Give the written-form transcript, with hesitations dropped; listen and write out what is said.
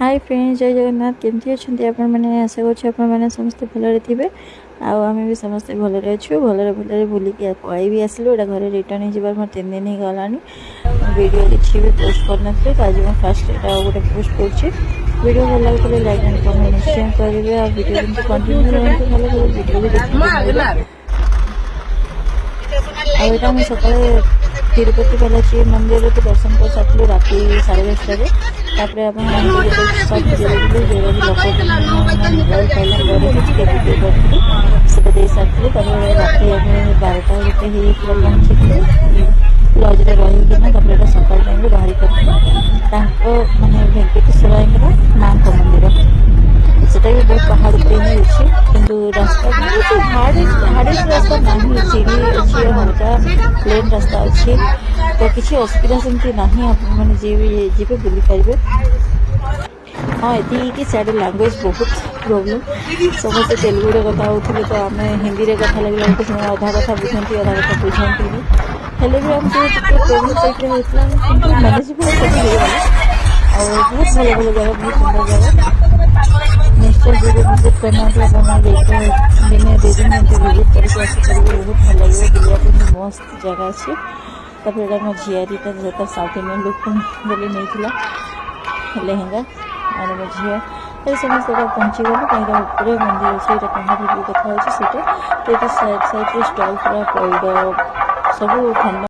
Hi friends, जय जगन्नाथ। केमती अच्छा आपण मैंने आशा कर समस्ते भलरे थे आम भी समस्ते भलरे अच्छु भलरे भलरे बुलिकी पलि भी आसलु। एटा घर रिटर्न हो मोर 3 दिन ही गलानी। वीडियो किसी भी पोस्ट करन तो आज मैं फास्ट एटा गोटे पोस्ट कर वीडियो भल लगे लाइक एंड कमेंट निश्चय करेंगे। आ वीडियो कंटिन्यू भल भल वीडियो भी देखिए। आईटा मुझे सकाଳେ तिरुपति बालाजी मंदिर को दर्शन कर सारी राति 10:30 तापर आप सब जोड़ी जोड़ा भी लोक मोबाइल पाइला वीडियो करी दे सारी राति 12टा गोटे पहुँची लजरे रहीकिना सकाल टाइम बाहरी कर मानने वेंकटेश्वर माँ मंदिर सेटा भी बहुत पहाड़ पर अच्छी कि रास्ता हार्डेस्ट रास्ता ना सीढ़ी अच्छी हल्का प्लेन रास्ता अच्छी तो किसी असुविधा सेमती ना मैंने जी भी बुली पारे। हाँ ये कि साइड लैंग्वेज बहुत प्रोब्लेम समस्त तेलुगुरे कथा होते तो आम हिंदी में कथा लगे अधा कथा बुझे अधा कथा बुझाती हेल्ले भी आम ट्रेनिंग सहित होता मैनेजेबल सब हो बहुत भल भल जगह बहुत सुंदर जगह निश्चय वीडियो विजिट करना दिने 2 दिन विजिट करके आसिपारे बहुत भल लगे बुलाप मस्त जगह अच्छे। तापर मो झीआरीटा जो साउथ इंडियन लुक बोली नहीं लेहेंगा और मो झील समस्त पहुँची गलु कहीं ऊपर मंदिर अच्छे कथा अच्छे तो साइड स्टल पूरा पैड सब ठंडा